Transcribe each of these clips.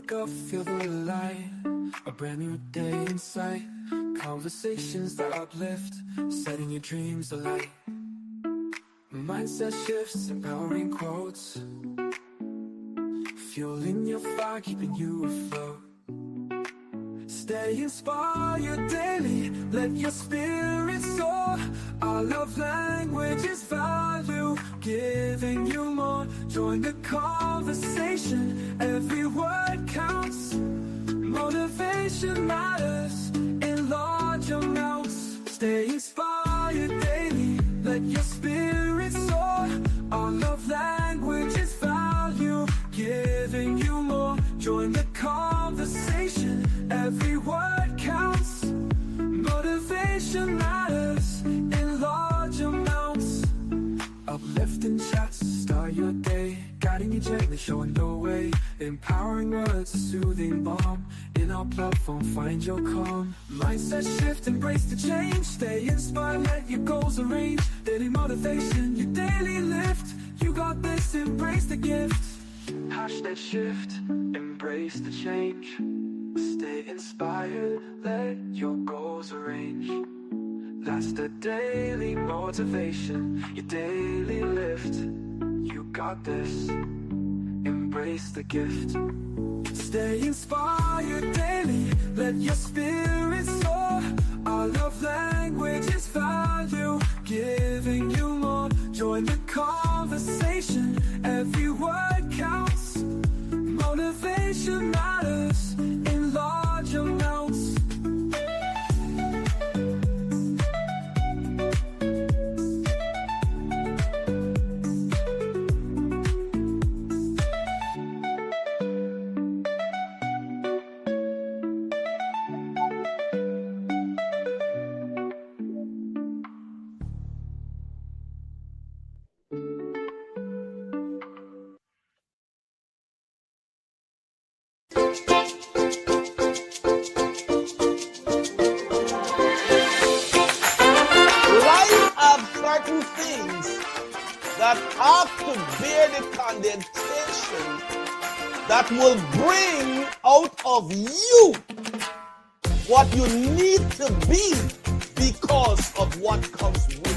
Wake up, feel the light, a brand new day in sight. Conversations that uplift, setting your dreams alight. Mindset shifts, empowering quotes, fueling your fire, keeping you afloat. Stay inspired daily, let your spirit soar. Our love language is value, giving you more. Join the conversation, every word counts. Motivation matters in large amounts. Stay inspired daily, let your spirit soar. Our love language is value, giving you more. Join the conversation, every word counts. Motivation matters in large amounts. Uplifting chats, start your day, guiding you gently, showing the way. Empowering words, a soothing balm. In our platform, find your calm. Mindset shift, embrace the change. Stay inspired, let your goals arrange. Daily motivation, your daily lift. You got this, embrace the gift. Hashtag shift, embrace the change. Stay inspired, let your goals arrange. That's the daily motivation, your daily lift. You got this, embrace the gift. Stay inspired daily, let your spirit soar. Our love language is value, giving you more. Join the conversation, every word counts. Motivation matters in large amounts. That have to bear the condensation that will bring out of you what you need to be because of what comes with it.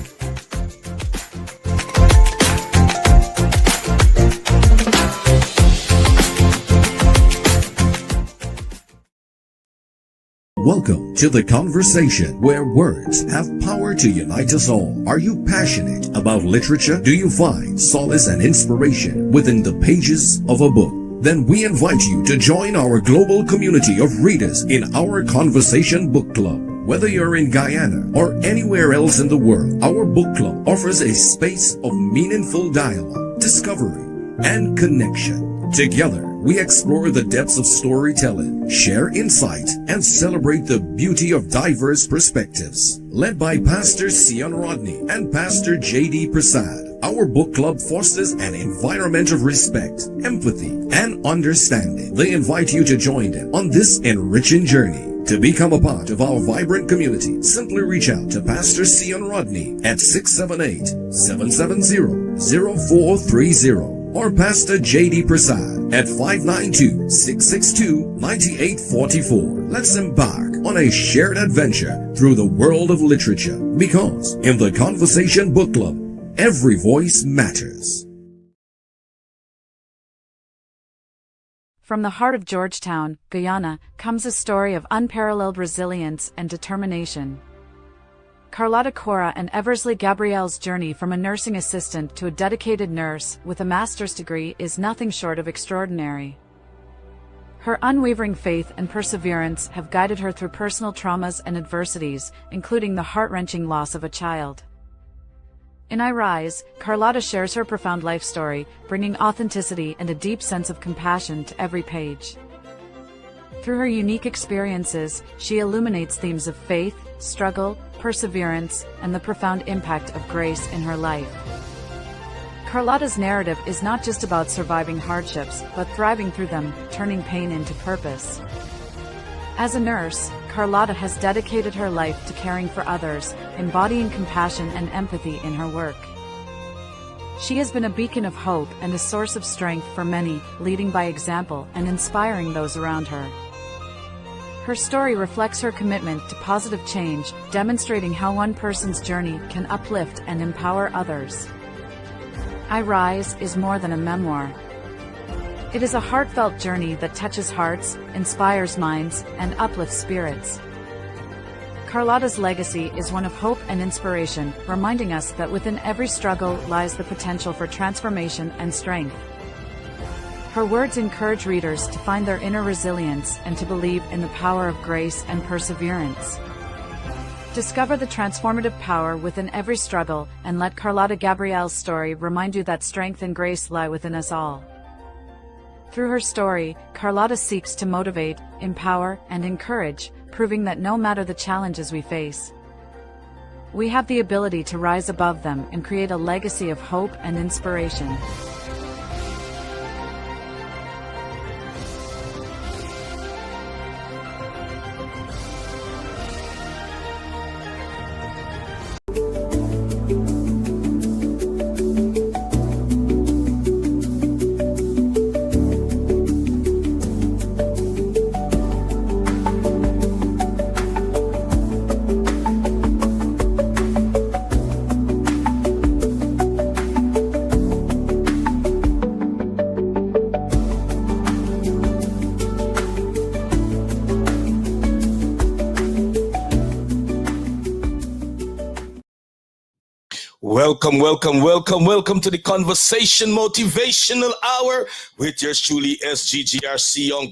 Welcome to The Conversation, where words have power to unite us all. Are you passionate about literature? Do you find solace and inspiration within the pages of a book? Then we invite you to join our global community of readers in our Conversation Book Club. Whether you're in Guyana or anywhere else in the world, our book club offers a space of meaningful dialogue, discovery, and connection. Together, we explore the depths of storytelling, share insight, and celebrate the beauty of diverse perspectives. Led by Pastor Seon Rodney and Pastor J.D. Prasad, our book club fosters an environment of respect, empathy, and understanding. They invite you to join them on this enriching journey. To become a part of our vibrant community, simply reach out to Pastor Seon Rodney at 678-770-0430. or Pastor J.D. Prasad at 592-662-9844. Let's embark on a shared adventure through the world of literature, because in the Conversation Book Club, every voice matters. From the heart of Georgetown, Guyana, comes a story of unparalleled resilience and determination. Carlotta Cora and Eversley Gabrielle's journey from a nursing assistant to a dedicated nurse with a master's degree is nothing short of extraordinary. Her unwavering faith and perseverance have guided her through personal traumas and adversities, including the heart-wrenching loss of a child. In I Rise, Carlotta shares her profound life story, bringing authenticity and a deep sense of compassion to every page. Through her unique experiences, she illuminates themes of faith, struggle, perseverance, and the profound impact of grace in her life. Carlotta's narrative is not just about surviving hardships, but thriving through them, turning pain into purpose. As a nurse, Carlotta has dedicated her life to caring for others, embodying compassion and empathy in her work. She has been a beacon of hope and a source of strength for many, leading by example and inspiring those around her. Her story reflects her commitment to positive change, demonstrating how one person's journey can uplift and empower others. I Rise is more than a memoir. It is a heartfelt journey that touches hearts, inspires minds, and uplifts spirits. Carlotta's legacy is one of hope and inspiration, reminding us that within every struggle lies the potential for transformation and strength. Her words encourage readers to find their inner resilience and to believe in the power of grace and perseverance. Discover the transformative power within every struggle and let Carlotta Gabrielle's story remind you that strength and grace lie within us all. Through her story, Carlotta seeks to motivate, empower, and encourage, proving that no matter the challenges we face, we have the ability to rise above them and create a legacy of hope and inspiration. Welcome to the Conversation Motivational Hour with yours truly, SGGR Seon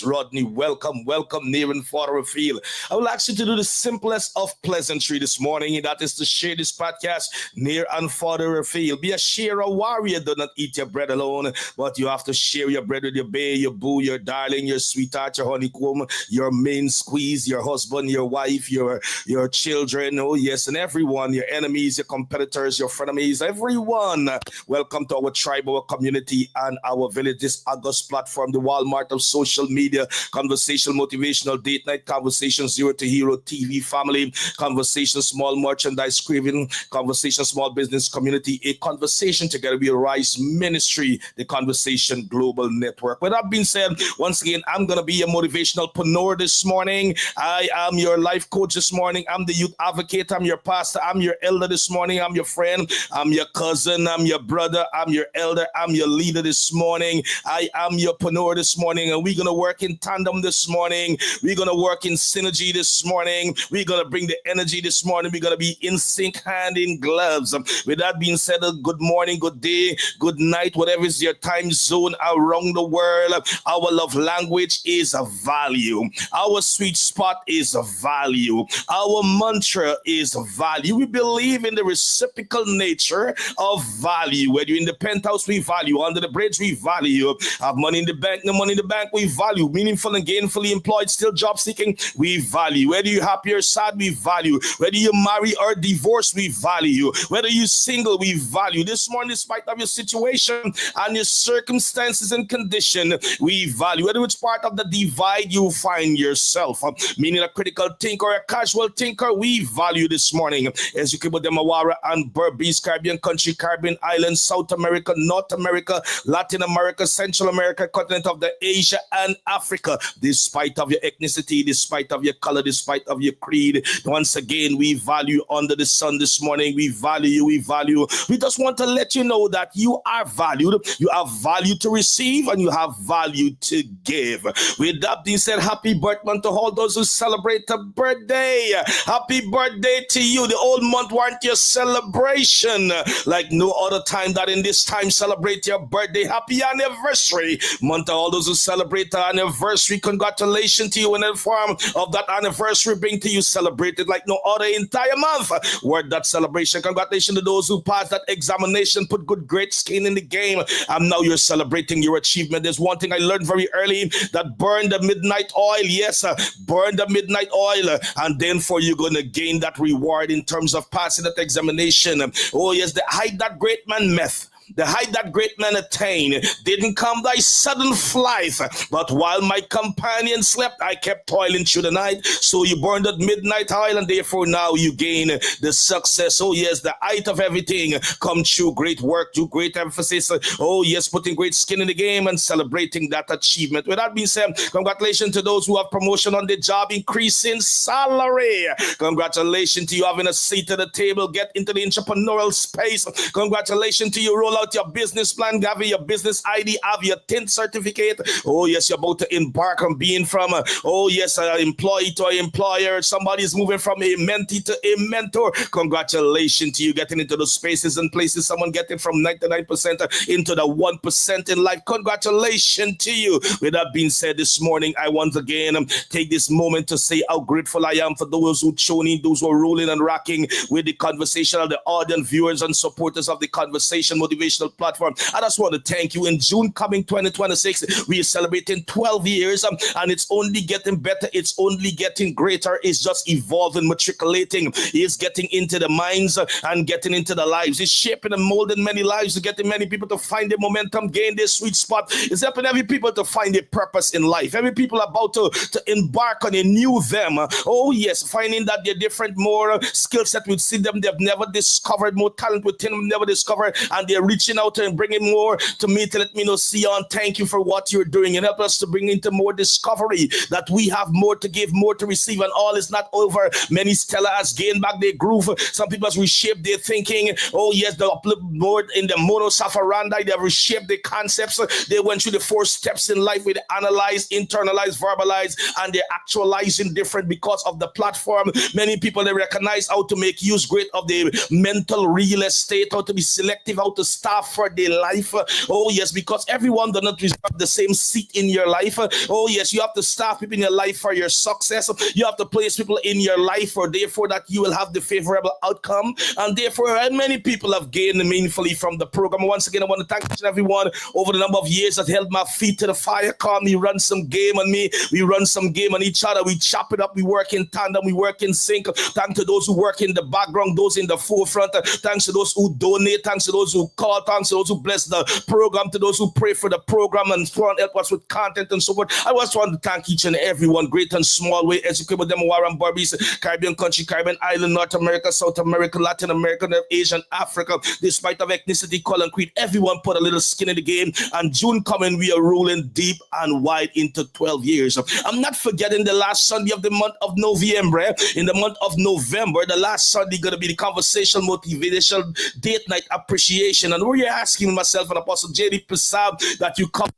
Rodney. Welcome near and far afield. I will ask you to do the simplest of pleasantry this morning, and that is to share this podcast near and far afield. Be a sharer warrior. Do not eat your bread alone, but you have to share your bread with your bae, your boo, your darling, your sweetheart, your honeycomb, your main squeeze, your husband, your wife, your children, oh yes, and everyone, your enemies, your competitors, your frenemies, everyone. Welcome to our tribe, our community, and our village. This August platform, the Walmart of social media, Conversational Motivational Date Night, Conversation Zero to Hero TV family, Conversation Small Merchandise Craving, Conversation Small Business Community, a conversation together with Rise Ministry, the Conversation Global Network. With that being said, once again, I'm going to be a motivationalpreneur this morning. I am your life coach this morning. I'm the youth advocate. I'm your pastor. I'm your elder this morning. I'm your friend. I'm your cousin. I'm your brother. I'm your elder. I'm your leader this morning. I am your preneur this morning, and we're going to work in tandem this morning. We're going to work in synergy this morning. We're going to bring the energy this morning. We're going to be in sync, hand in gloves. With that being said, good morning, good day, good night, whatever is your time zone around the world. Our love language is a value. Our sweet spot is a value. Our mantra is value. We believe in the reciprocal nature of value. Whether you're in the penthouse, we value. Under the bridge, we value. Have money in the bank, no money in the bank, we value. Meaningful and gainfully employed, still job seeking, we value. Whether you're happy or sad, we value. Whether you're married or divorced, we value. Whether you're single, we value. This morning, despite of your situation and your circumstances and condition, we value. Whether which part of the divide you find yourself, meaning a critical thinker or a casual thinker, we value this morning. As you keep with them, Awara and Berbice, Caribbean country, Caribbean islands, South America, North America, Latin America, Central America, continent of the Asia and Africa, despite of your ethnicity, despite of your color, despite of your creed. Once again, we value under the sun this morning. We value you, we value. We just want to let you know that you are valued. You have value to receive and you have value to give. With that being said, happy birthday to all those who celebrate a birthday. Happy birthday to you. The old month warrant your celebration like no other time that in this time celebrate your birthday. Happy anniversary month to all those who celebrate the anniversary. Congratulations to you in the form of that anniversary. Bring to you celebrated like no other entire month. Word that celebration. Congratulations to those who passed that examination, put good great skin in the game, and now you're celebrating your achievement. There's one thing I learned very early, that burn the midnight oil. Yes, burn the midnight oil, and then for you're gonna gain that reward in terms of passing that examination. Oh yes, the hide that great man meth. The height that great men attain didn't come by sudden flight, but while my companion slept, I kept toiling through the night. So you burned at midnight oil, and therefore now you gain the success. Oh yes, the height of everything come through great work, through great emphasis. Oh yes, putting great skin in the game and celebrating that achievement. With that being said, congratulations to those who have promotion on the job, increase in salary. Congratulations to you having a seat at the table, get into the entrepreneurial space. Congratulations to you, roll out your business plan, have your business ID, have your TIN certificate. Oh yes, you're about to embark on being from employee to employer. Somebody's moving from a mentee to a mentor. Congratulations to you getting into those spaces and places. Someone getting from 99% into the 1% in life. Congratulations to you. With that being said, this morning I once again take this moment to say how grateful I am for those who tune in, those who are rolling and rocking with the Conversational, the audience, viewers and supporters of the Conversation Motivational platform. I just want to thank you. In June coming 2026, we are celebrating 12 years and it's only getting better. It's only getting greater. It's just evolving, matriculating. It's getting into the minds and getting into the lives. It's shaping and molding many lives, getting many people to find their momentum, gain their sweet spot. It's helping every people to find a purpose in life. Every people about to embark on a new them. Oh yes, finding that they're different, more skill set within them they've never discovered, more talent within them never discovered, and they're reaching out and bringing more to me to let me know, Seon, thank you for what you're doing, and help us to bring into more discovery that we have more to give, more to receive, and all is not over. Many Stella has gained back their groove. Some people has reshaped their thinking. Oh yes, the uplift board in the mono safaranda, they have reshaped the concepts. They went through the 4 steps in life with analyze, internalize, verbalize, and they're actualizing different because of the platform. Many people, they recognize how to make use great of the mental real estate, how to be selective, how to staff for their life. Oh yes, because everyone does not reserve the same seat in your life. Oh yes, you have to staff people in your life for your success. You have to place people in your life for therefore that you will have the favorable outcome. And therefore, many people have gained meaningfully from the program. Once again, I want to thank each and everyone over the number of years that held my feet to the fire. Call me, run some game on me. We run some game on each other. We chop it up. We work in tandem. We work in sync. Thanks to those who work in the background, those in the forefront. Thanks to those who donate. Thanks to those who call. Thanks to those who bless the program. To those who pray for the program and help us with content and so forth. I just want to thank each and everyone, great and small way, as you came with them, Warren Barbies, Caribbean country, Caribbean island, North America, South America, Latin America, Asia, and Africa. Despite of ethnicity, color, and creed, everyone put a little skin in the game. And June coming, we are rolling deep and wide into 12 years. I'm not forgetting the last Sunday of the month of November. In the month of November, the last Sunday going to be the Conversational Motivational Date Night Appreciation. And we're asking myself and Apostle J.D. Prasad that you come.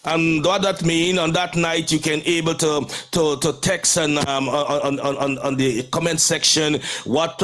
And what that means, on that night, you can able to text and on the comment section what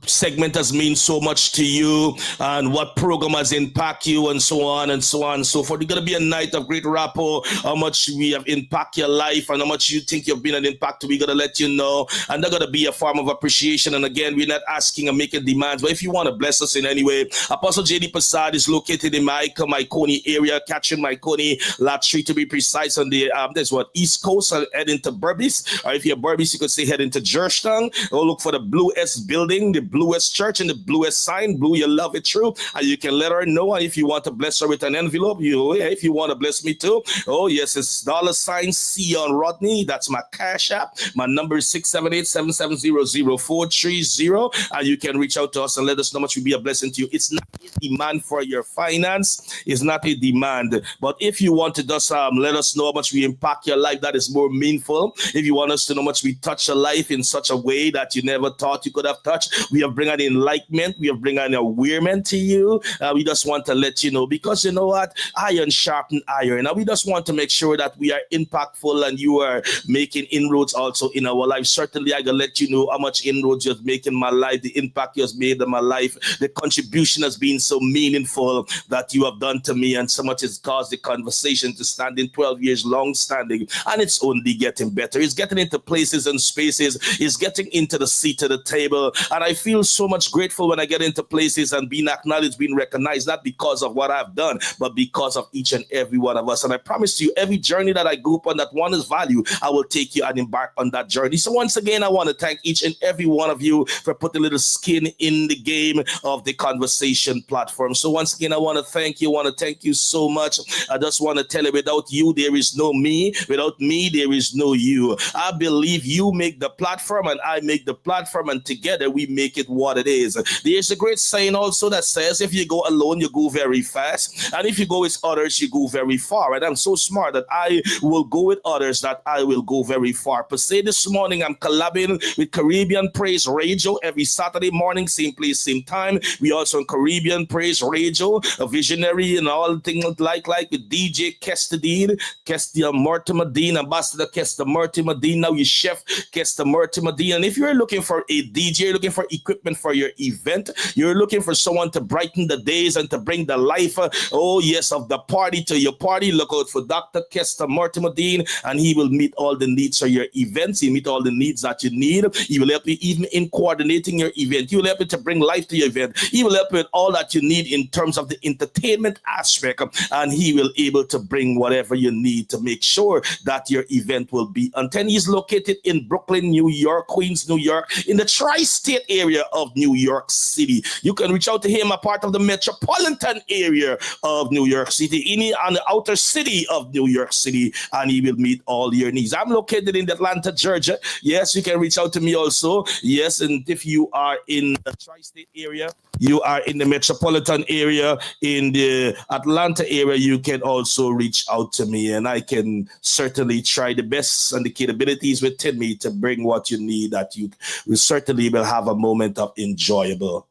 segment has mean so much to you and what program has impacted you and so on and so on and so forth. It's going to be a night of great rapport, how much we have impacted your life and how much you think you've been an impact. We're going to let you know, and they're going to be a form of appreciation. And again, we're not asking and making demands, but if you want to bless us in any way, Apostle J.D. Prasad is located in my Coney area, catching my Coney Lot Street to be precise, on the there's what East Coast, heading to Berbice, or if you're Berbice, you could say heading to Georgetown. Or look for the Blue S building, the Blue S church, and the Blue S sign. Blue, you love it true, and you can let her know. And if you want to bless her with an envelope, if you want to bless me too, oh yes, it's $ Seon Rodney. That's my cash app. My number is 678-770-0430, and you can reach out to us and let us know how much will be a blessing to you. It's not a demand for your finance. It's not a demand, but if you want to just let us know how much we impact your life, that is more meaningful. If you want us to know how much we touch your life in such a way that you never thought you could have touched, we have bring an enlightenment, we have bring an awareness to you. We just want to let you know, because you know what, iron sharpen iron, and we just want to make sure that we are impactful and you are making inroads also in our life. Certainly I can let you know how much inroads you've made in my life, the impact you have made in my life, the contribution has been so meaningful that you have done to me, and so much has caused the conversation to standing, 12 years long standing, and it's only getting better. It's getting into places and spaces. It's getting into the seat of the table. And I feel so much grateful when I get into places and being acknowledged, being recognized, not because of what I've done, but because of each and every one of us. And I promise you, every journey that I go upon that one is value, I will take you and embark on that journey. So once again, I want to thank each and every one of you for putting a little skin in the game of the Conversation platform. So once again, I want to thank you. I want to thank you so much. I just want to tell you, without you, there is no me. Without me, there is no you. I believe you make the platform and I make the platform, and together we make it what it is. There's a great saying also that says, if you go alone, you go very fast. And if you go with others, you go very far. And I'm so smart that I will go with others, that I will go very far. Per se, this morning, I'm collabing with Caribbean Praise Radio every Saturday morning, same place, same time. We also on Caribbean Praise Radio, a visionary and all things like with DJ Kester Dean, Kester Mortimer Dean, Ambassador Kester Mortimer Dean, now you Chef Kester Mortimer Dean. And if you're looking for a DJ, you're looking for equipment for your event, you're looking for someone to brighten the days and to bring the life, oh yes, of the party to your party, look out for Dr. Kester Mortimer Dean, and he will meet all the needs for your events. He'll meet all the needs that you need. He will help you even in coordinating your event. He will help you to bring life to your event. He will help you with all that you need in terms of the entertainment aspect, and he will able to bring whatever you need to make sure that your event will be on 10. He's located in Brooklyn, New York, Queens, New York, in the tri-state area of New York City. You can reach out to him, a part of the metropolitan area of New York City, on the outer city of New York City, and he will meet all your needs. I'm located in Atlanta, Georgia. Yes, you can reach out to me also. Yes, and if you are in the tri-state area, you are in the metropolitan area, in the Atlanta area, you can also reach out to me, and I can certainly try the best and the capabilities within me to bring what you need, that you will certainly will have a moment of enjoyable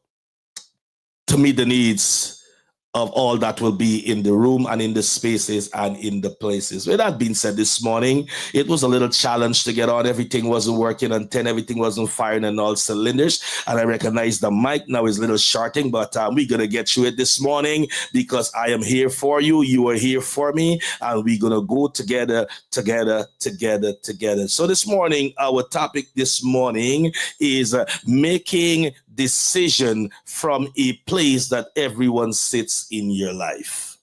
to meet the needs of all that will be in the room and in the spaces and in the places. With that being said, this morning, it was a little challenge to get on. Everything wasn't working on 10. Everything wasn't firing on all cylinders. And I recognize the mic now is a little shorting, but we're going to get through it this morning because I am here for you. You are here for me. And we're going to go together. So this morning, our topic this morning is making decision from a place that everyone sits in your life.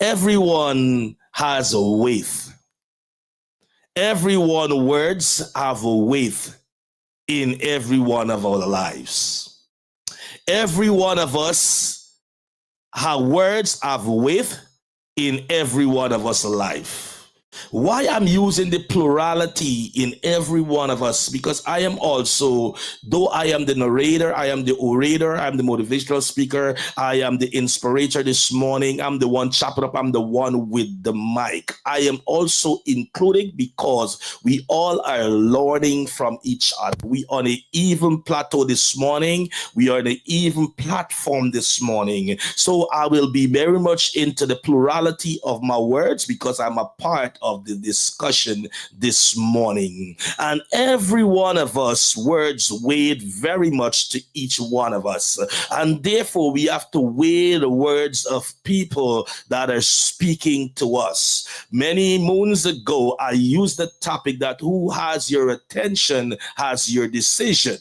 Everyone has a weight. Everyone's words have a weight in every one of our lives. Every one of us, our words have weight in every one of us life. Why I'm using the plurality in every one of us, because I am also, though I am the narrator, I am the orator, I'm the motivational speaker, I am the inspirator this morning, I'm the one chopping up, I'm the one with the mic. I am also included because we all are learning from each other. We are on an even plateau this morning. We are on an even platform this morning. So I will be very much into the plurality of my words because I'm a part of the discussion this morning. And every one of us words weighed very much to each one of us. And therefore we have to weigh the words of people that are speaking to us. Many moons ago, I used the topic that who has your attention has your decision.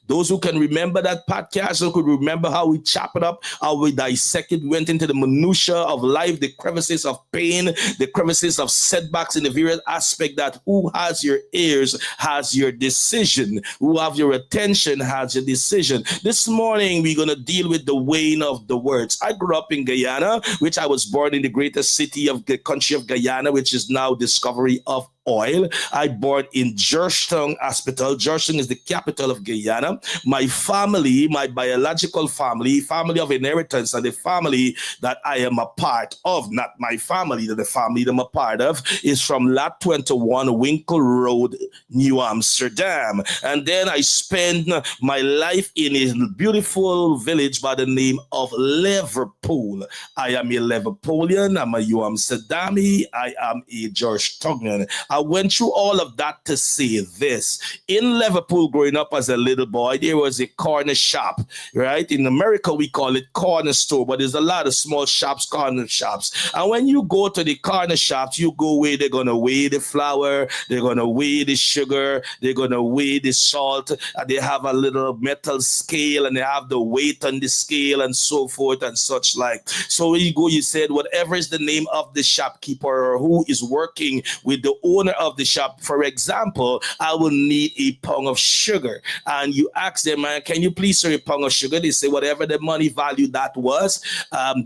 Those who can remember that podcast, who could remember how we chop it up, how we dissected, went into the minutiae of life, the crevices of pain, the crevices of setbacks in the various aspect that who has your ears has your decision. Who have your attention has your decision. This morning, we're going to deal with the weighing of the words. I grew up in Guyana, which I was born in the greatest city of the country of Guyana, which is now Discovery of Oil. I born in Georgetown Hospital. Georgetown is the capital of Guyana. My family, my biological family of inheritance, and the family that I am a part of, not my family, the family that I'm a part of, is from Lot 21 Winkle Road, New Amsterdam. And then I spent my life in a beautiful village by the name of Liverpool. I am a Liverpoolian, I'm a New Amsterdami, I am a Georgetownian. I went through all of that to say this. In Liverpool, growing up as a little boy, there was a corner shop, right? In America, we call it corner store, but there's a lot of small shops, corner shops. And when you go to the corner shops, you go where they're going to weigh the flour, they're going to weigh the sugar, they're going to weigh the salt, and they have a little metal scale, and they have the weight on the scale and so forth and such like. So when you go, you said, whatever is the name of the shopkeeper or who is working with the owner of the shop. For example, I will need a pound of sugar. And you ask them, man, can you please serve a pound of sugar? They say whatever the money value that was,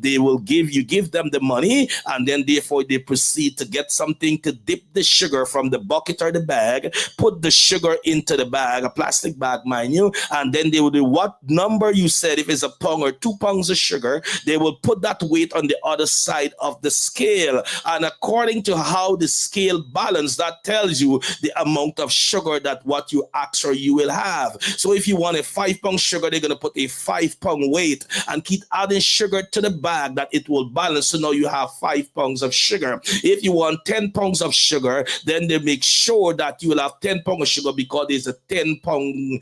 they will give them the money, and then therefore they proceed to get something to dip the sugar from the bucket or the bag, put the sugar into the bag, a plastic bag, mind you, and then they will do what number you said. If it's a pound or 2 pounds of sugar, they will put that weight on the other side of the scale, and according to how the scale balance, that tells you the amount of sugar that what you ask or you will have. So if you want a 5 pound sugar, they're going to put a 5 pound weight and keep adding sugar to the bag that it will balance. So now you have 5 pounds of sugar. If you want 10 pounds of sugar, then they make sure that you will have 10 pounds of sugar because there's a 10 pound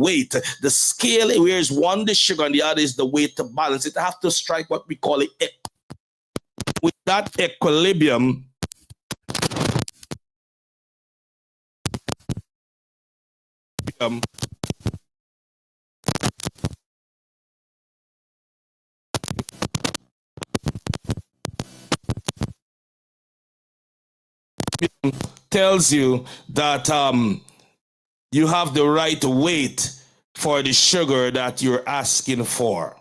weight. The scale, where is one the sugar and the other is the weight to balance. It have to strike what we call it. With that equilibrium, tells you that you have the right weight for the sugar that you're asking for.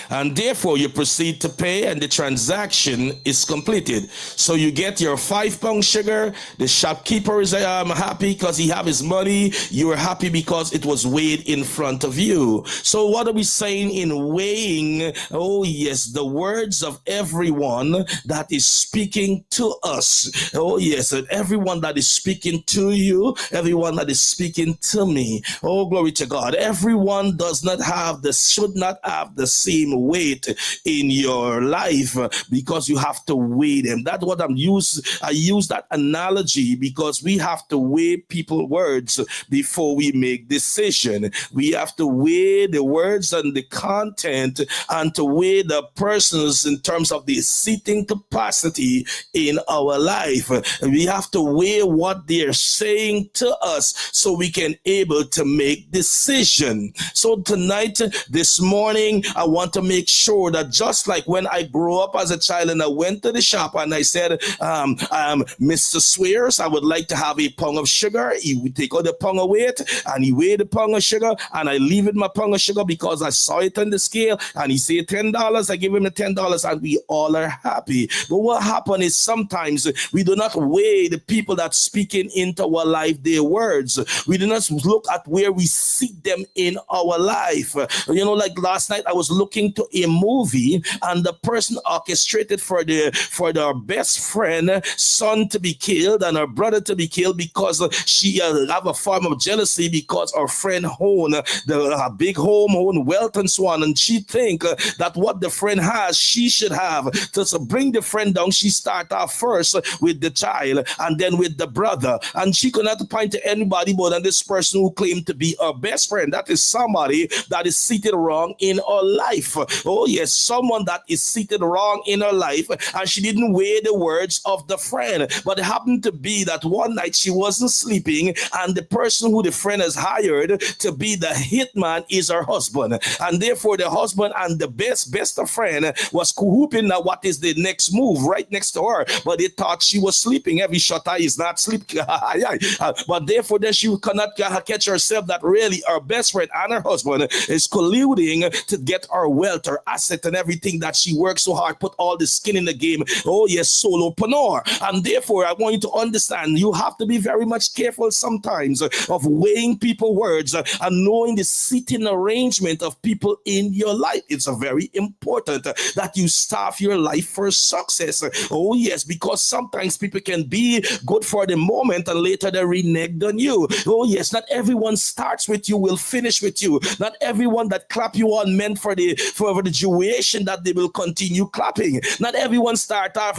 And therefore you proceed to pay and the transaction is completed. So you get your 5 pound sugar. The shopkeeper is happy because he have his money. You are happy because it was weighed in front of you. So what are we saying in weighing? Oh yes, the words of everyone that is speaking to us. Oh yes, and everyone that is speaking to you, everyone that is speaking to me. Oh, glory to God. Everyone does not have should not have the same weight in your life because you have to weigh them. That's what I use that analogy because we have to weigh people's words before we make decision. We have to weigh the words and the content and to weigh the persons in terms of the seating capacity in our life. We have to weigh what they're saying to us so we can able to make decision. So tonight, this morning, I want to make sure that just like when I grew up as a child and I went to the shop and I said, Mr. Swears, I would like to have a pound of sugar. He would take out the pound of weight and he weighed the pound of sugar and I leave it my pound of sugar because I saw it on the scale and he said $10. I give him the $10 and we all are happy. But what happened is sometimes we do not weigh the people that speaking into our life, their words. We do not look at where we see them in our life. You know, like last night I was looking to a movie and the person orchestrated for their best friend son to be killed and her brother to be killed because she have a form of jealousy because her friend own the big home, own wealth and so on, and she think that what the friend has she should have. To bring the friend down, she start off first with the child and then with the brother, and she could not point to anybody more than this person who claimed to be her best friend. That is somebody that is seated wrong in her life. Oh yes, someone that is seated wrong in her life, and she didn't weigh the words of the friend. But it happened to be that one night she wasn't sleeping, and the person who the friend has hired to be the hitman is her husband, and therefore the husband and the best of friend was whooping now what is the next move right next to her, but they thought she was sleeping. Every shot is not sleeping. But therefore then she cannot catch herself that really her best friend and her husband is colluding to get her wealth, her asset, and everything that she worked so hard, put all the skin in the game. Oh yes, solopreneur. And therefore I want you to understand you have to be very much careful sometimes of weighing people's words and knowing the seating arrangement of people in your life. It's a very important that you staff your life for success. Oh yes, because sometimes people can be good for the moment and later they renege on you. Oh yes, not everyone starts with you will finish with you. Not everyone that clap you on meant for for the duration that they will continue clapping. Not everyone start off,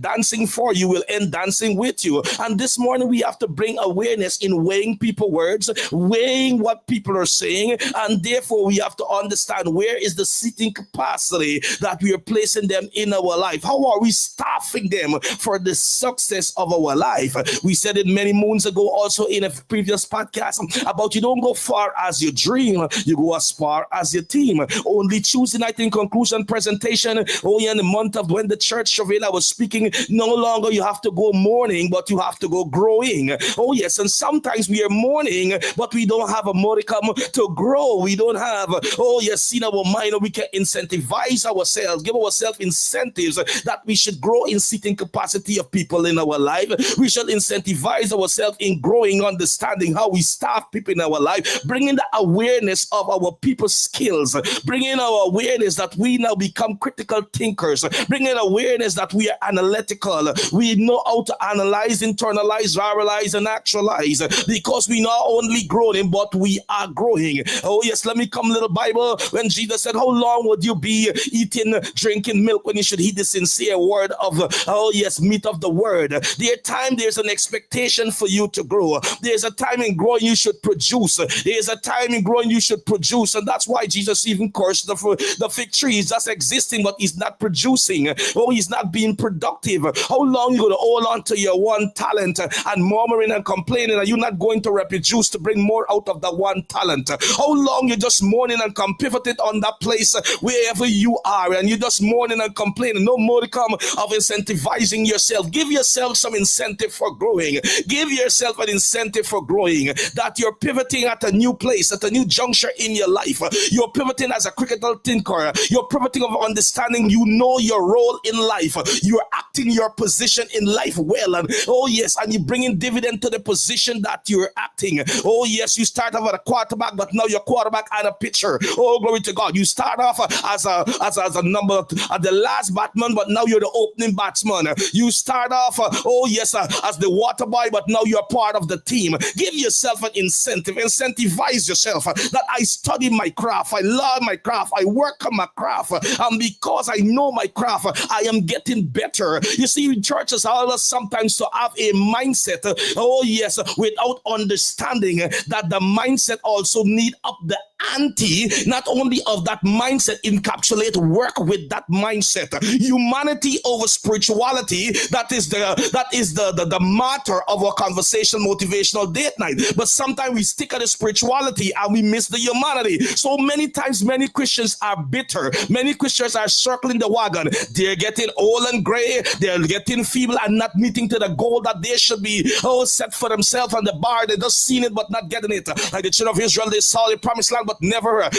dancing for you, will end dancing with you. And this morning we have to bring awareness in weighing people's words, weighing what people are saying, and therefore we have to understand where is the seating capacity that we are placing them in our life. How are we staffing them for the success of our life? We said it many moons ago also in a previous podcast about you don't go far as you dream, you go as far as your team. Only Tuesday night in conclusion presentation, in the month of when the church Travail I was speaking, no longer you have to go mourning, but you have to go growing. Oh yes, and sometimes we are mourning, but we don't have a modicum to grow. We don't have, in our mind, we can incentivize ourselves, give ourselves incentives that we should grow in seating capacity of people in our life. We should incentivize ourselves in growing, understanding how we staff people in our life, bringing the awareness of our people's skills, bringing our awareness that we now become critical thinkers, bringing awareness that we are analytical. We know how to analyze, internalize, viralize, and actualize, because we not only growing, but we are growing. Oh yes, let me come little Bible. When Jesus said, how long would you be eating, drinking milk when you should eat the sincere word of, meat of the word? There's an expectation for you to grow. There's a time in growing you should produce. There's a time in growing you should produce. And that's why Jesus even cursed the fig tree. He's just existing, but he's not producing. He's not being productive. How long you going to hold on to your one talent and murmuring and complaining? Are you not going to reproduce to bring more out of that one talent? How long you just mourning and pivoted on that place wherever you are, and you just mourning and complaining? No modicum of incentivizing yourself. Give yourself some incentive for growing. Give yourself an incentive for growing, that you're pivoting at a new place, at a new juncture in your life. You're pivoting as a critical thinker. You're pivoting of understanding you know your role in life. You're acting your position in life well. And and you're bringing dividend to the position that you're acting. Oh yes, you start off as a quarterback, but now you're quarterback and a pitcher. Oh, glory to God. You start off as a number at the last batsman, but now you're the opening batsman. You start off as the water boy, but now you're part of the team. Give yourself an incentive. Incentivize yourself that I study my craft, I love my craft, I work on my craft, and because I know my craft, I am getting better. You see, churches allow us sometimes to have a mindset, without understanding that the mindset also need up the ante, not only of that mindset, encapsulate work with that mindset. Humanity over spirituality, that is the matter of our Conversation Motivational Date Night. But sometimes we stick at the spirituality and we miss the humanity. So many times many Christians are bitter. Many Christians are circling the wagon. They're getting old and gray, they're getting feeble and not meeting to the goal that they should be set for themselves on the bar. They just seen it but not getting it. Like the children of Israel, they saw the promised land but never,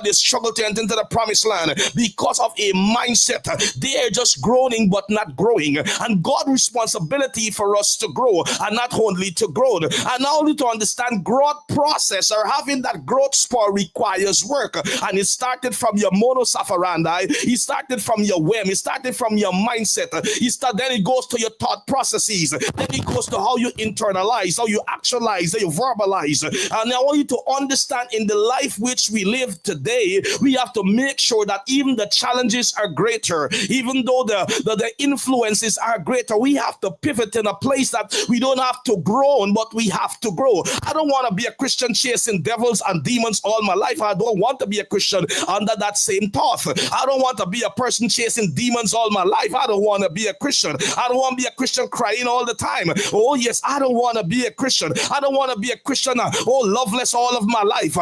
they struggle to enter into the promised land because of a mindset. They are just groaning but not growing. And God's responsibility for us to grow, and not only to grow, and not only to understand growth process, or having that growth spur requires work. And it started from your modus operandi, it started from your whim, it started from your mindset, then it goes to your thought processes, then it goes to how you internalize, how you actualize, how you verbalize. And I want you to understand, in the life which we live today, we have to make sure that even the challenges are greater, even though the influences are greater, we have to pivot in a place that we don't have to grow, but we have to grow. I don't want to be a Christian chasing devils and demons all my life. I don't want to be a Christian under that same thought. I don't want to be a person chasing demons all my life. I don't want to be a Christian. I don't want to be a Christian crying all the time. Oh yes, I don't want to be a Christian. I don't want to be a Christian, loveless all of my life.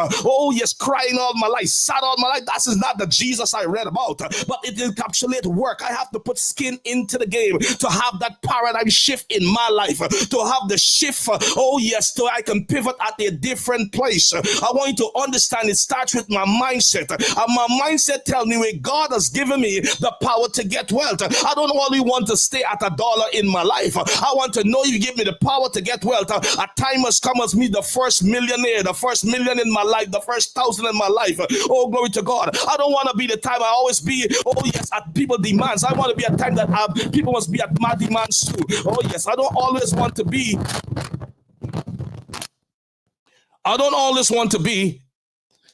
Crying all my life, sad all my life. That is not the Jesus I read about, but it encapsulates work. I have to put skin into the game to have that paradigm shift in my life, to have the shift, so I can pivot at a different place. I want you to understand it starts with my mindset, and my mindset tells me where God has given me the power to get wealth. I don't only want to stay at $1 in my life. I want to know you give me the power to get wealth. A time has come as me, the first millionaire, the first million in my life, the first 1,000 in my life. Oh, glory to God. I don't want to be the time I always be, at people demands. I want to be a time that people must be at my demands too. Oh, yes. I don't always want to be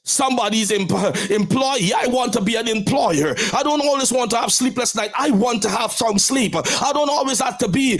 Somebody's employee. I want to be an employer. I don't always want to have sleepless night. I want to have some sleep. I don't always have to be,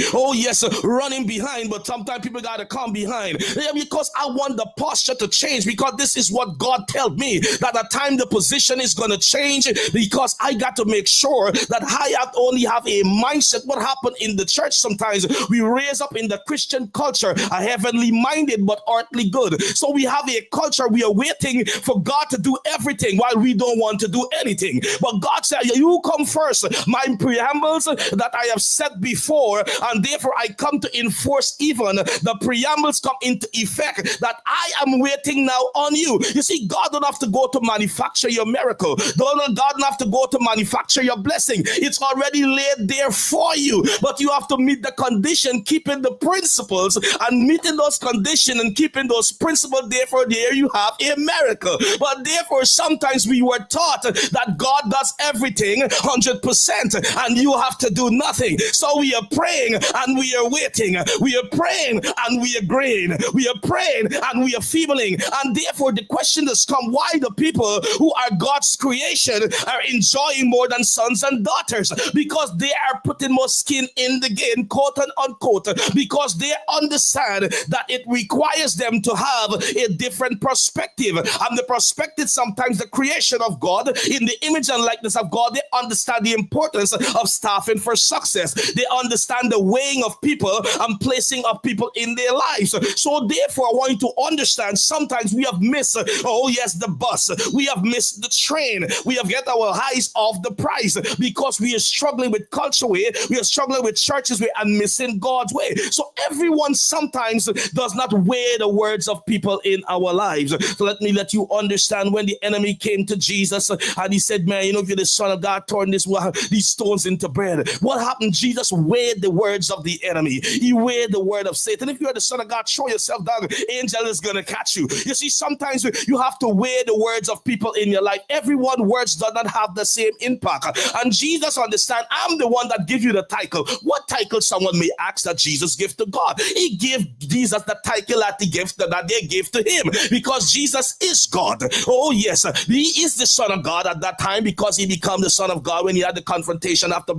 running behind, but sometimes people got to come behind. Yeah, because I want the posture to change, because this is what God told me, that at time the position is going to change, because I got to make sure that I only have a mindset. What happened in the church sometimes, we raise up in the Christian culture a heavenly minded but earthly good. So we have a culture, we are waiting for God to do everything while we don't want to do anything. But God said, you come first. My preambles that I have set before, and therefore I come to enforce even the preambles come into effect, that I am waiting now on you. You see, God don't have to go to manufacture your miracle. God don't have to go to manufacture your blessing. It's already laid there for you. But you have to meet the condition, keeping the principles, and meeting those conditions and keeping those principles. Therefore, there you have a miracle. But therefore, sometimes we were taught that God does everything 100% and you have to do nothing. So we are praying and we are waiting. We are praying and we are agreeing. We are praying and we are feebling. And therefore, the question has come, why the people who are God's creation are enjoying more than sons and daughters? Because they are putting more skin in the game, quote and unquote, because they understand that it requires them to have a different perspective. And the perspective, sometimes the creation of God in the image and likeness of God, they understand the importance of staffing for success. They understand the weighing of people and placing of people in their lives. So therefore, I want you to understand, sometimes we have missed, the bus. We have missed the train. We have get our eyes off the prize because we are struggling with culture way. We are struggling with churches way and missing God's way. So everyone sometimes does not weigh the words of people in our lives. So let you understand, when the enemy came to Jesus and he said, man, if you're the Son of God, turn these stones into bread. What happened? Jesus weighed the words of the enemy. He weighed the word of Satan. If you're the Son of God, show yourself down. Angel is going to catch you. You see, sometimes you have to weigh the words of people in your life. Everyone's words does not have the same impact. And Jesus understand, I'm the one that gives you the title. What title, someone may ask, that Jesus gave to God? He gave Jesus the title that he gave, that they gave to him, because Jesus is God. Oh yes, he is the Son of God at that time, because he became the Son of God when he had the confrontation after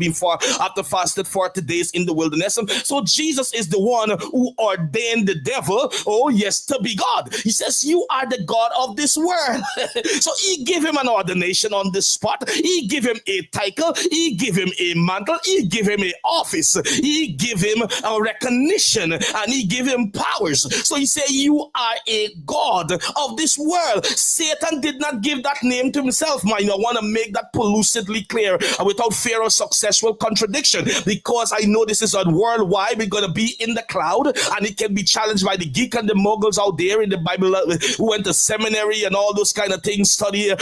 fasted 40 days in the wilderness. So Jesus is the one who ordained the devil, to be God. He says, you are the God of this world. So he gave him an ordination on the spot. He gave him a title. He gave him a mantle. He gave him an office. He gave him a recognition, and he gave him powers. So he said, you are a God of this world. Satan did not give that name to himself. I want to make that lucidly clear without fear of successful contradiction, because I know this is a worldwide. We're going to be in the cloud, and it can be challenged by the geek and the muggles out there in the Bible who went to seminary and all those kind of things, study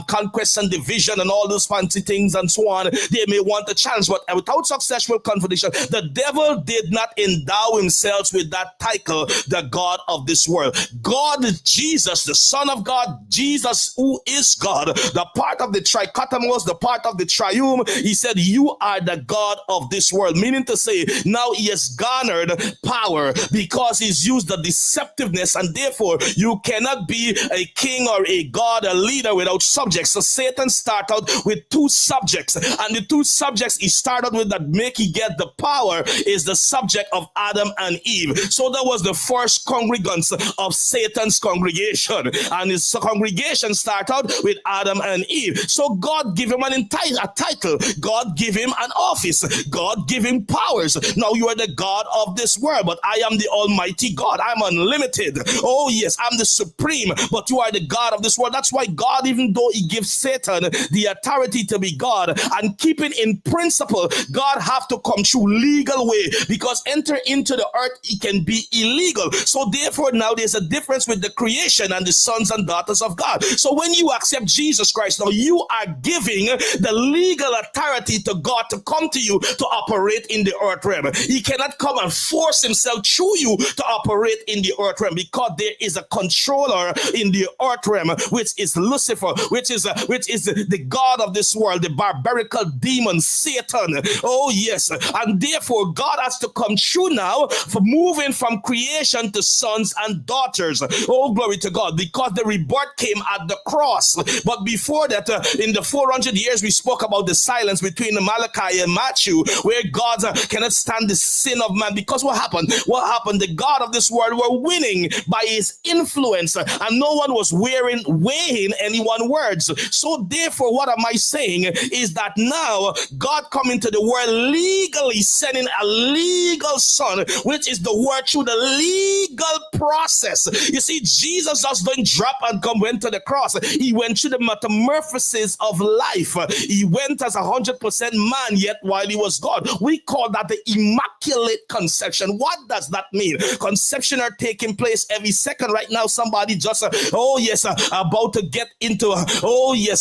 conquest and division and all those fancy things and so on. They may want to challenge, but without successful contradiction, the devil did not endow himself with that title, the God of this world. God is Jesus, the Son of God, Jesus who is God, the part of the trichotomos, the part of the triune. He said, you are the God of this world, meaning to say, now he has garnered power because he's used the deceptiveness, and therefore you cannot be a king or a god, a leader without subjects. So Satan started out with two subjects, and the two subjects he started with that make he get the power is the subject of Adam and Eve. So that was the first congregants of Satan's congregation, and his congregation started out with Adam and Eve. So God gave him a title. God gave him an office. God gave him powers. Now you are the God of this world, but I am the Almighty God. I'm unlimited. Oh yes, I'm the supreme, but you are the God of this world. That's why God, even though he gives Satan the authority to be God and keeping in principle, God have to come through legal way, because enter into the earth, it can be illegal. So therefore now there's a difference with the creation and the sons and daughters of God. So when you accept Jesus Christ, now you are giving the legal authority to God to come to you to operate in the earth realm. He cannot come and force himself through you to operate in the earth realm, because there is a controller in the earth realm, which is Lucifer, which is the God of this world, the barbarical demon Satan. Oh yes, and therefore God has to come through now for moving from creation to sons and daughters. Oh, glory to God, because the rebirth word came at the cross. But before that, in the 400 years, we spoke about the silence between Malachi and Matthew, where God cannot stand the sin of man. Because what happened? What happened? The God of this world were winning by his influence, and no one was weighing anyone's words. So therefore, what am I saying is that now God come into the world legally, sending a legal son, which is the word through the legal process. You see, Jesus just didn't drop and went to the cross. He went through the metamorphosis of life. He went as 100% man, yet while he was God. We call that the immaculate conception. What does that mean? Conception are taking place every second. Right now, somebody just, about to get into,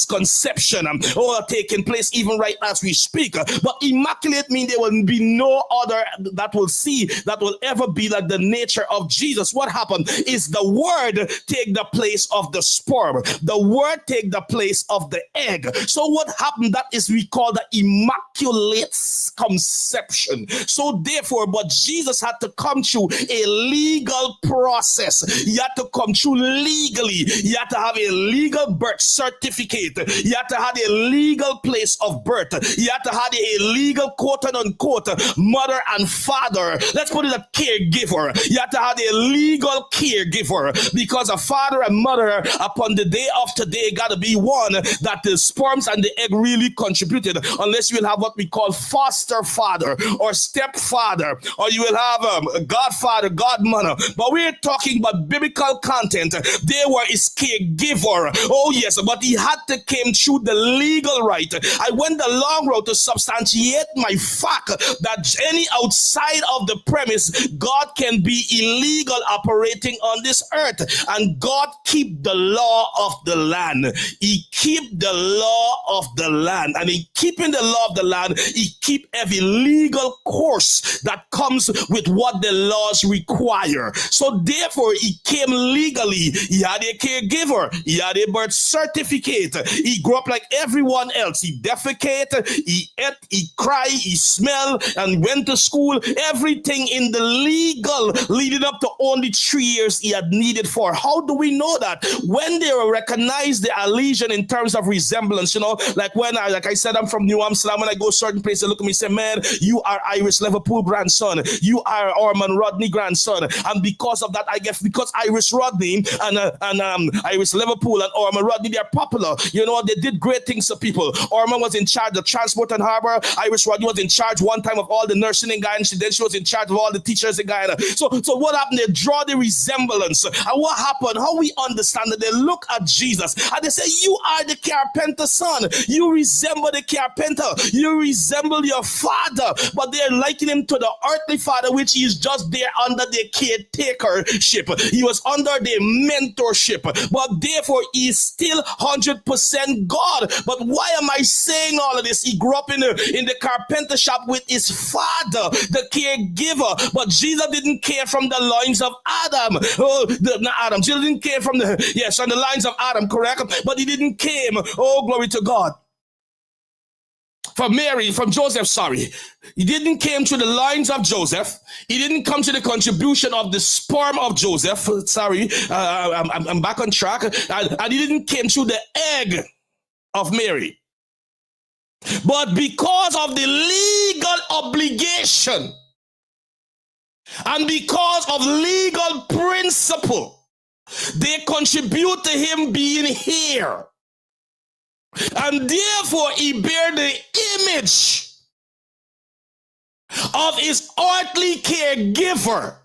conception, taking place even right as we speak. But immaculate means there will be no other that will ever be like the nature of Jesus. What happened is the word take the place of the sperm. The word take the place of the egg. So what happened, that is we call the immaculate conception. So therefore, but Jesus had to come through a legal process. He had to come through legally. He had to have a legal birth certificate. He had to have a legal place of birth. He had to have a legal quote unquote mother and father. Let's put it a caregiver. You have to have a legal caregiver, because a father and mother upon the day of today got to be one that the sperms and the egg really contributed, unless you will have what we call foster father or stepfather, or you will have a godfather, godmother. But we're talking about biblical content. They were his caregiver. Oh yes, but he had to came through the legal right. I went the long road to substantiate my fact that any outside of the premise, God can be illegal operating on this earth. And God keep the law of the land. He keep the law of the land. And in keeping the law of the land, he keep every legal course that comes with what the laws require. So therefore, he came legally. He had a caregiver. He had a birth certificate. He grew up like everyone else. He defecated, he ate, he cried, he smelled, and went to school. Everything in the legal leading up to only 3 years he had needed for. How do we know that? When they recognize the allegiance in terms of resemblance, like when I said, I'm from New Amsterdam. When I go certain places, they look at me and say, man, you are Irish Liverpool grandson. You are Orman Rodney grandson. And because of that, I guess because Irish Rodney and Irish Liverpool and Orman Rodney, they're popular. They did great things to people. Orman was in charge of transport and harbor. Irish Rodney was in charge one time of all the nursing in Guyana. Then she was in charge of all the teachers in Guyana. So what happened? They draw the resemblance. And what happened? How we understand that? They look at Jesus and they say, you are the carpenter's son. You resemble the carpenter. You resemble your father. But they're likening him to the earthly father, which is just there under their caretakership. He was under their mentorship. But therefore, he's still 100% God. But why am I saying all of this? He grew up in the carpenter shop with his father, the caregiver. But Jesus didn't care from the loins of Adam. Not Adam. Jesus didn't care from the lines of Adam, correct? But he didn't came. Oh, glory to God. From Joseph, sorry. He didn't came to the lines of Joseph. He didn't come to the contribution of the sperm of Joseph. Sorry, I'm back on track. And he didn't came to the egg of Mary. But because of the legal obligation and because of legal principle, they contribute to him being here. And therefore, he bear the image of his earthly caregiver.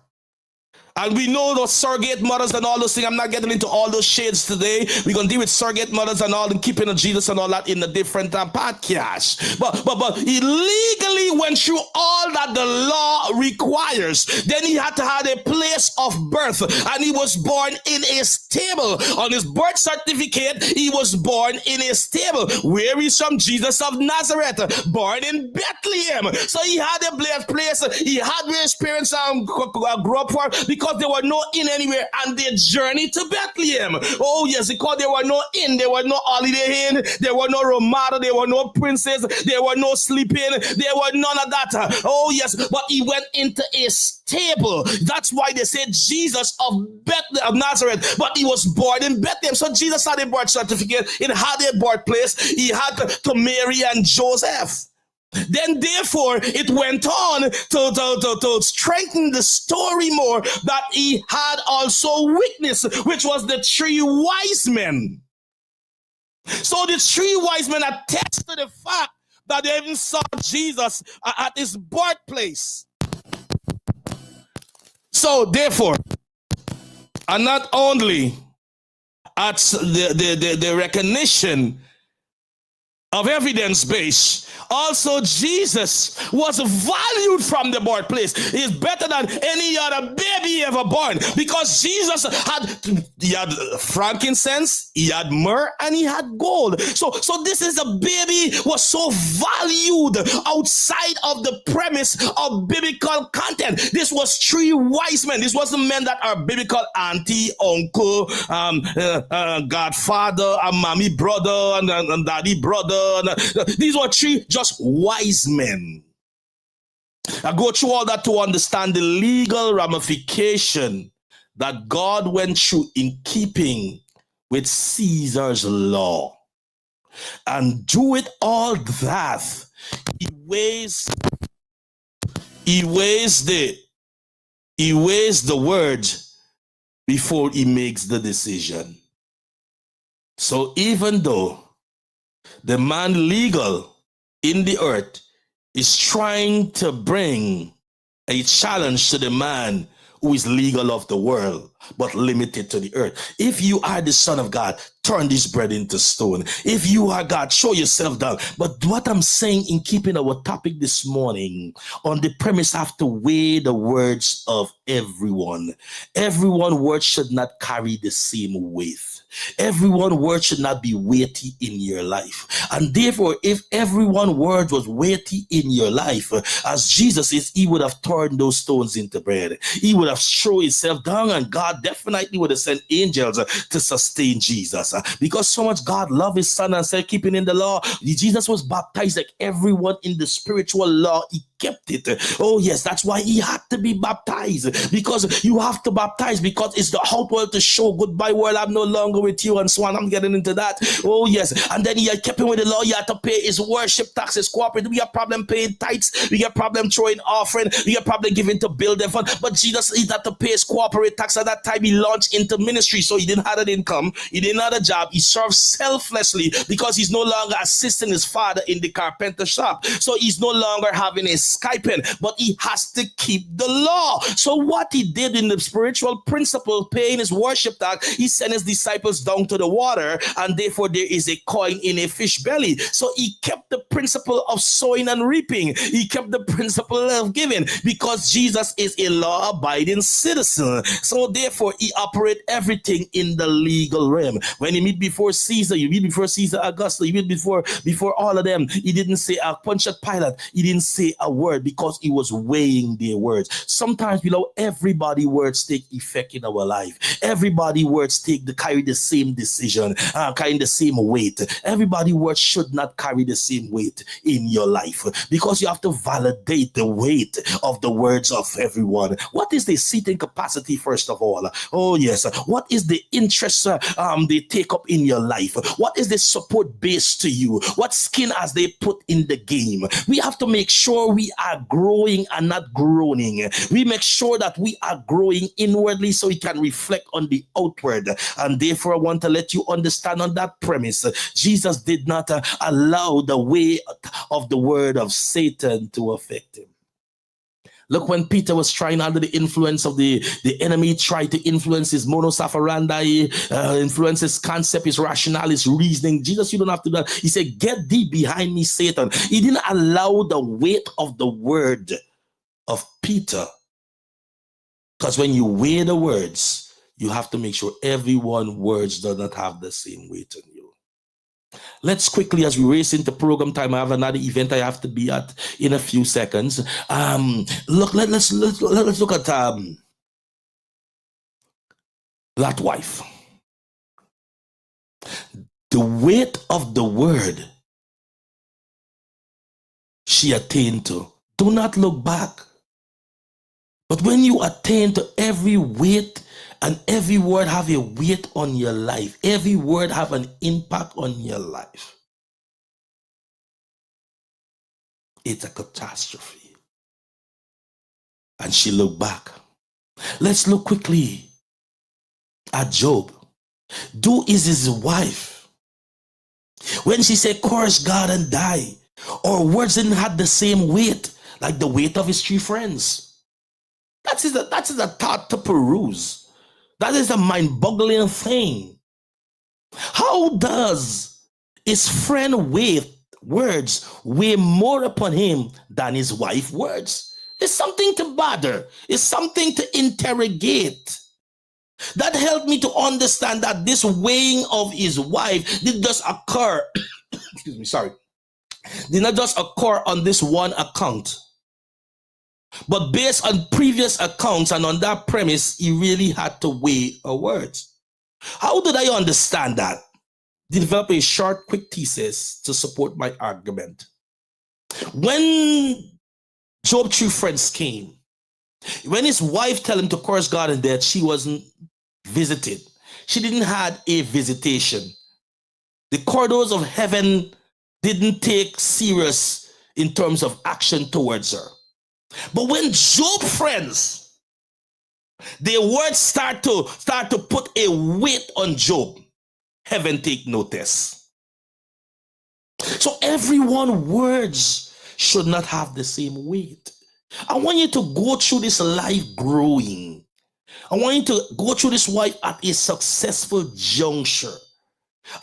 And we know those surrogate mothers and all those things. I'm not getting into all those shades today. We're going to deal with surrogate mothers and all, and keeping of Jesus and all that in a different podcast. But he legally went through all that the law requires. Then he had to have a place of birth. And he was born in a stable. On his birth certificate, he was born in a stable. Where is from? Jesus of Nazareth, born in Bethlehem. So he had a place. He had where his parents grew up for, because because there were no inn anywhere, and they journeyed to Bethlehem. Oh yes, because there were no inn, there were no holiday inn, there were no Ramada, there were no princes, there were no sleeping, there were none of that. Oh yes, but he went into a stable. That's why they say Jesus of Bethlehem, of Nazareth, but he was born in Bethlehem. So Jesus had a birth certificate, it had a birthplace, he had to Mary and Joseph. Then therefore it went on to strengthen the story more that he had also witness, which was the three wise men. So the three wise men attest to the fact that they even saw Jesus at his birthplace. So therefore, and not only at the recognition of evidence base, also Jesus was valued from the birthplace. He's better than any other baby ever born, because Jesus had frankincense, he had myrrh, and he had gold. So this is a baby was so valued outside of the premise of biblical content. This was three wise men. This wasn't men that are biblical auntie, uncle, godfather, and mommy brother, and daddy brother. These were three just wise men. I go through all that to understand the legal ramification that God went through in keeping with Caesar's law. And do it all that, he weighs the word before he makes the decision. So even though the man legal in the earth is trying to bring a challenge to the man who is legal of the world, but limited to the earth. If you are the Son of God, turn this bread into stone. If you are God, show yourself down. But what I'm saying in keeping our topic this morning, on the premise, I have to weigh the words of everyone. Everyone's words should not carry the same weight. Everyone's word should not be weighty in your life. And therefore, if everyone's word was weighty in your life, as Jesus is, he would have turned those stones into bread. He would have thrown himself down, and God definitely would have sent angels to sustain Jesus. Because so much God loved his son and said, keeping in the law. Jesus was baptized like everyone in the spiritual law. He kept it. Oh yes, that's why he had to be baptized, because you have to baptize, because it's the outward to show goodbye world, I'm no longer with you, and so on. I'm getting into that. Oh yes, and then he had kept him with the law. He had to pay his worship taxes, cooperate. We have problem paying tithes, we get problem throwing offering, we get problem giving to build the fund. But Jesus, he had to pay his corporate tax. At that time he launched into ministry, so he didn't have an income, he didn't have a job, he served selflessly, because he's no longer assisting his father in the carpenter shop. So he's no longer having a Skyping, but he has to keep the law. So what he did in the spiritual principle, paying his worship tax, he sent his disciples down to the water, and therefore there is a coin in a fish belly. So he kept the principle of sowing and reaping. He kept the principle of giving, because Jesus is a law-abiding citizen. So therefore he operates everything in the legal realm. When he meet before Caesar, you meet before Caesar Augustus, you meet before all of them, he didn't say a punch at Pilate, he didn't say a word, because he was weighing their words. Sometimes, everybody words take effect in our life. Everybody words carry the same decision, carrying the same weight. Everybody words should not carry the same weight in your life, because you have to validate the weight of the words of everyone. What is the seating capacity, first of all? Oh yes. What is the interest they take up in your life? What is the support base to you? What skin has they put in the game? We have to make sure we are growing and not groaning. We make sure that we are growing inwardly, so we can reflect on the outward. And therefore I want to let you understand on that premise, Jesus did not allow the way of the word of Satan to affect him. Look, when Peter was trying under the influence of the enemy, tried to influence his modus operandi, influence his concept, his rationale, his reasoning. Jesus, you don't have to do that. He said, get thee behind me, Satan. He didn't allow the weight of the word of Peter. Because when you weigh the words, you have to make sure everyone's words do not have the same weight on you. Let's quickly, as we race into program time, I have another event I have to be at in a few seconds. Let's look at that wife. The weight of the word she attained to. Do not look back. But when you attain to every weight, and every word have a weight on your life, every word have an impact on your life, it's a catastrophe. And she looked back. Let's look quickly at Job. Do is his wife. When she said, curse God and die, or words didn't have the same weight, like the weight of his three friends. That is a thought to peruse. That is a mind-boggling thing. How does his friend words weigh more upon him than his wife's words? It's something to bother. It's something to interrogate. That helped me to understand that this weighing of his wife did just occur, excuse me, sorry, did not just occur on this one account. But based on previous accounts and on that premise, he really had to weigh her words. How did I understand that? Develop a short, quick thesis to support my argument. When Job's three friends came, when his wife told him to curse God and death, she wasn't visited. She didn't have a visitation. The corridors of heaven didn't take serious in terms of action towards her. But when Job's friends, their words start to put a weight on Job, heaven take notice. So everyone's words should not have the same weight. I want you to go through this life growing. I want you to go through this life at a successful juncture.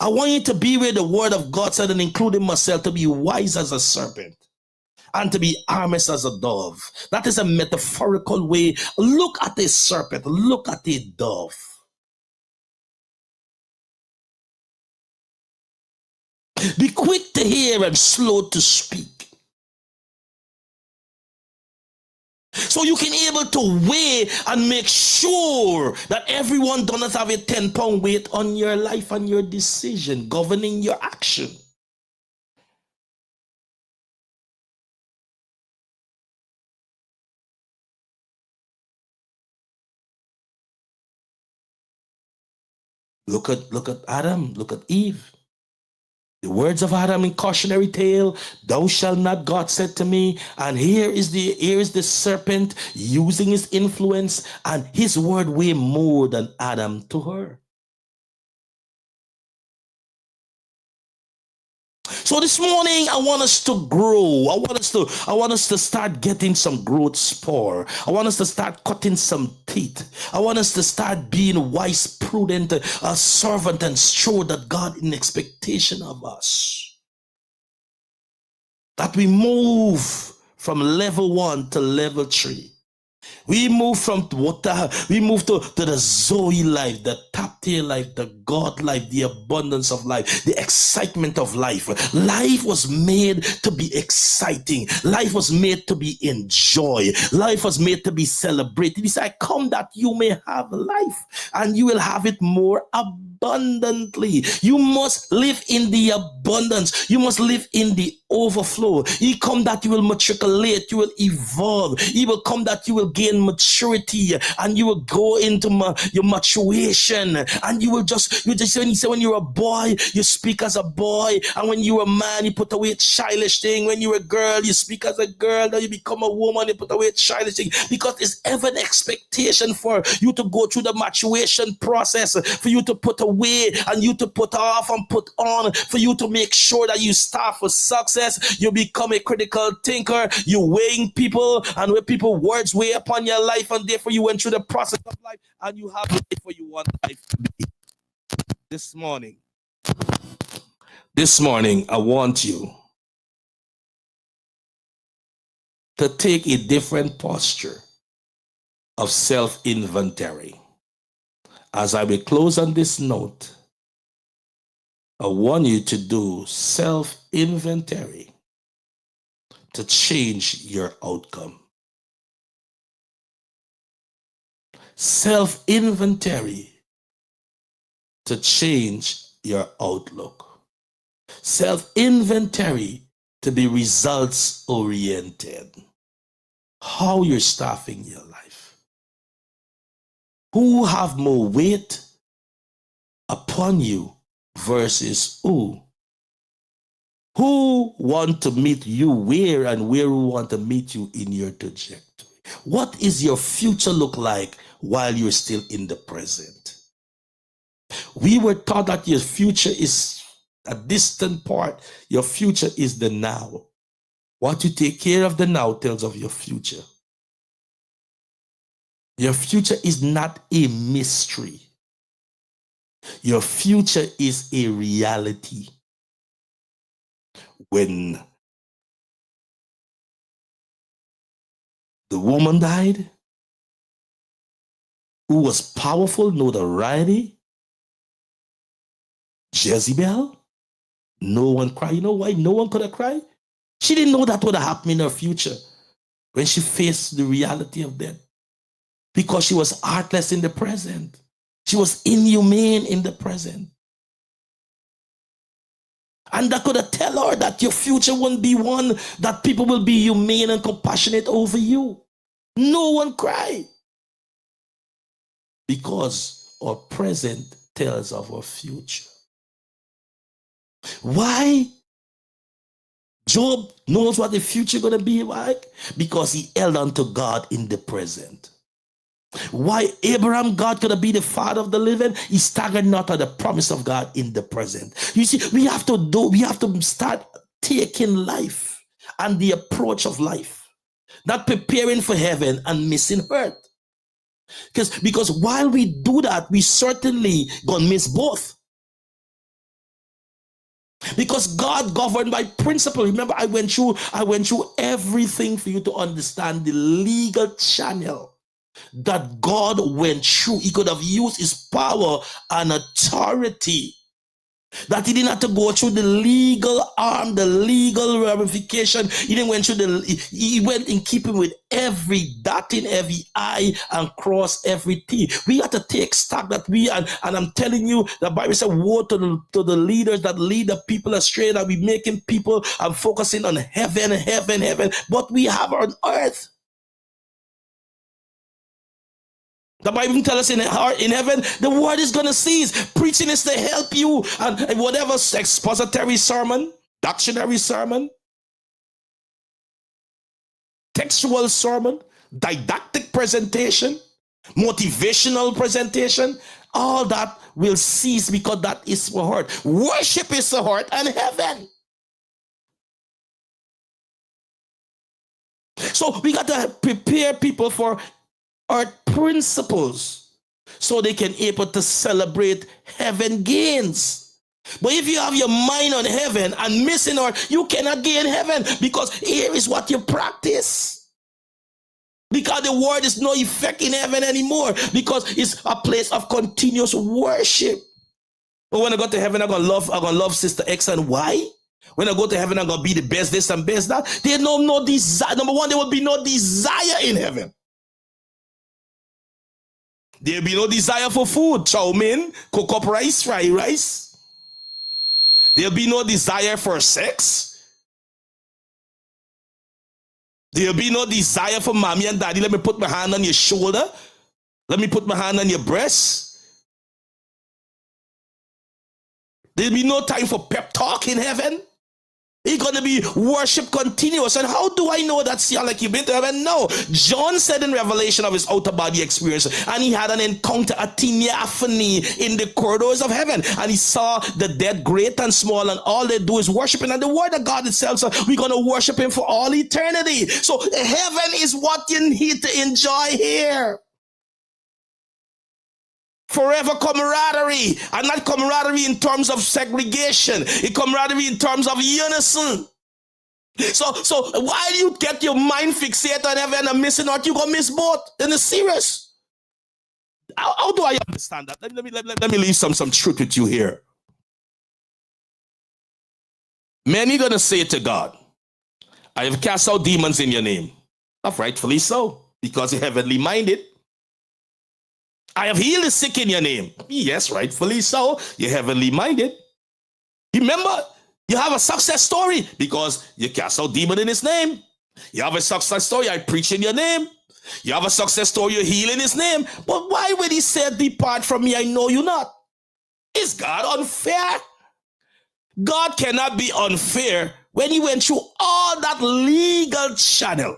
I want you to be where the word of God said, and including myself, to be wise as a serpent and to be harmless as a dove. That is a metaphorical way. Look at a serpent, look at a dove. Be quick to hear and slow to speak. So you can able to weigh and make sure that everyone does not have a 10-pound weight on your life and your decision, governing your action. Look at Adam, look at Eve. The words of Adam in cautionary tale, thou shalt not, God said to me, and here is the serpent using his influence, and his word weigh more than Adam to her. So this morning, I want us to grow. I want us to start getting some growth spur. I want us to start cutting some teeth. I want us to start being wise, prudent, a servant, and show that God in expectation of us. That we move from level 1 to level 3. We move from water, we move to the Zoe life, the top tier life, the God life, the abundance of life, the excitement of life. Life was made to be exciting. Life was made to be enjoyed. Life was made to be celebrated. He said, come that you may have life and you will have it more abundantly. You must live in the abundance. You must live in the overflow. He come that you will matriculate, you will evolve. He will come that you will gain maturity and you will go into your maturation, and you just when he said, when you're a boy you speak as a boy, and when you're a man you put away childish thing. When you're a girl you speak as a girl, then you become a woman, you put away childish thing, because it's ever an expectation for you to go through the maturation process, for you to put away and you to put off and put on, for you to make sure that you start for success. You become a critical thinker, you weighing people, and where people words weigh upon your life, and therefore you went through the process of life and you have the life where you want life to be. This morning I want you to take a different posture of self-inventory. As I will close on this note, I want you to do self-inventory to change your outcome. Self-inventory to change your outlook. Self-inventory to be results-oriented. How you're staffing your life. Who have more weight upon you versus who? Who want to meet you where and where who want to meet you in your trajectory? What is your future look like while you're still in the present? We were taught that your future is a distant part. Your future is the now. What you take care of the now tells of your future. Your future is not a mystery. Your future is a reality. When the woman died, who was powerful, notoriety, Jezebel, no one cried. You know why no one could have cried? She didn't know that would have happened in her future when she faced the reality of death. Because she was heartless in the present. She was inhumane in the present. And that could have tell her that your future won't be one that people will be humane and compassionate over you. No one cried. Because our present tells of our future. Why? Job knows what the future is going to be like because he held on to God in the present. Why Abraham, God could be the father of the living, he staggered not at the promise of God in the present. You see, we have to start taking life and the approach of life, not preparing for heaven and missing earth. Because while we do that, we certainly gonna miss both. Because God governed by principle. Remember, I went through everything for you to understand the legal channel that God went through. He could have used his power and authority. That he didn't have to go through the legal arm, the legal ramification. He didn't went through he went in keeping with every dotting every I and cross every T. We have to take stock that and I'm telling you, the Bible said, woe to the leaders that lead the people astray, that we making people and focusing on heaven, but we have on earth. The Bible tells us in heaven, the word is going to cease. Preaching is to help you. And whatever expository sermon, doctrinary sermon, textual sermon, didactic presentation, motivational presentation, all that will cease because that is for heart. Worship is the heart and heaven. So we got to prepare people for earth principles so they can able to celebrate heaven gains. But if you have your mind on heaven and missing earth, you cannot gain heaven, because here is what you practice. Because the word is no effect in heaven anymore, because it's a place of continuous worship. But when I go to heaven, I'm gonna love Sister X and Y. When I go to heaven, I'm gonna be the best this and best that. There's no desire. Number one, there will be no desire in heaven. There'll be no desire for food. Chow mein, cook up rice, fry rice. There'll be no desire for sex. There'll be no desire for mommy and daddy. Let me put my hand on your shoulder. Let me put my hand on your breast. There'll be no time for pep talk in heaven. It's going to be worship continuous. And how do I know that? See, like you've been to heaven? No. John said in Revelation of his outer body experience, and he had an encounter, a theophany in the corridors of heaven. And he saw the dead, great and small, and all they do is worship him. And the word of God itself says, we're going to worship him for all eternity. So heaven is what you need to enjoy here. Forever camaraderie, and not camaraderie in terms of segregation, it camaraderie in terms of unison. So why do you get your mind fixated on heaven and missing out? You're gonna miss both. In the serious. How do I understand that? Let me leave some truth with you here. Many gonna say to God, I have cast out demons in your name. Rightfully so, because you're heavenly minded. I have healed the sick in your name. Yes, rightfully so. You're heavenly minded. Remember, you have a success story because you cast out demon in his name. You have a success story, I preach in your name. You have a success story, you heal in his name. But why when he said, depart from me, I know you not? Is God unfair? God cannot be unfair when he went through all that legal channel,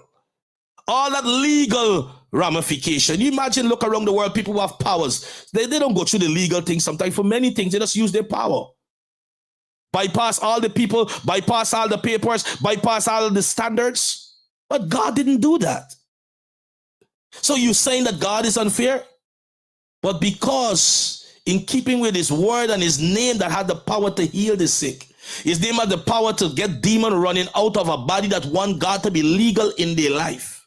all that legal ramification. You imagine, look around the world, people who have powers. They don't go through the legal things sometimes. For many things, they just use their power. Bypass all the people, bypass all the papers, bypass all the standards. But God didn't do that. So you're saying that God is unfair? But because in keeping with his word and his name that had the power to heal the sick, his name had the power to get demons running out of a body that want God to be legal in their life,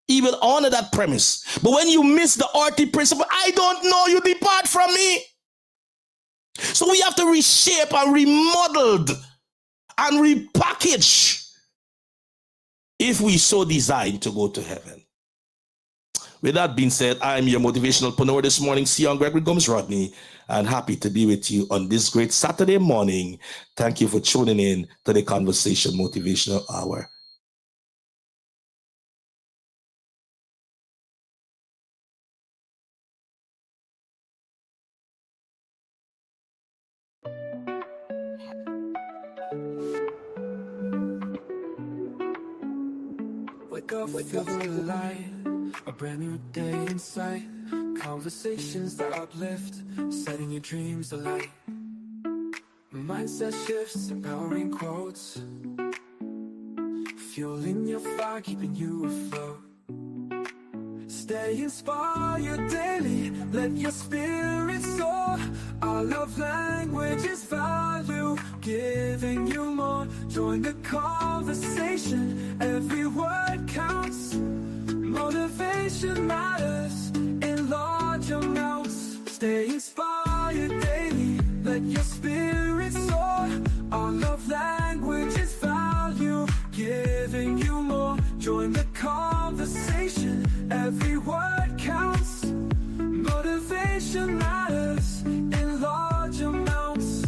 he will honor that premise. But when you miss the RT principle, I don't know, you depart from me. So we have to reshape and remodel and repackage if we so desire to go to heaven. With that being said, I am your motivational preneur this morning, Seon Rodney, and happy to be with you on this great Saturday morning. Thank you for tuning in to the Conversation Motivational Hour. Wake up with your light, a brand new day in sight. Conversations that uplift, setting your dreams alight. Mindset shifts, empowering quotes, fueling your fire, keeping you afloat. Stay inspired daily, let your spirit soar. Our love language is value, giving you more. Join the conversation, every word counts. Motivation matters in large amounts. Stay inspired daily, let your spirit soar. Our love language is value, giving you more. Join the conversation, every word counts. Motivation matters in large amounts.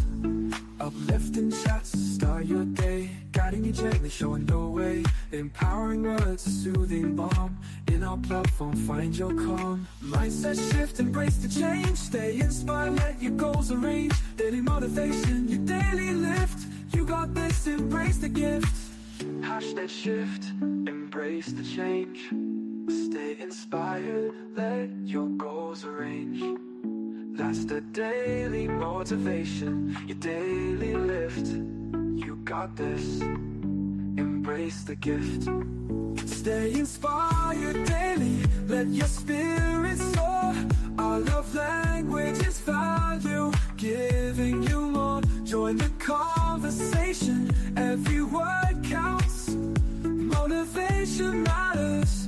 Uplifting chats to start your day, guiding you gently, showing the way. Empowering words, a soothing balm. In our platform, find your calm. Mindset shift, embrace the change. Stay inspired, let your goals arrange. Daily motivation, your daily lift. You got this, embrace the gift. Hashtag shift, embrace the change. Stay inspired, let your goals arrange. That's the daily motivation, your daily lift. You got this, embrace the gift. Stay inspired daily, let your spirit soar. Our love language is value, giving you more. Join the conversation, every word counts. Motivation matters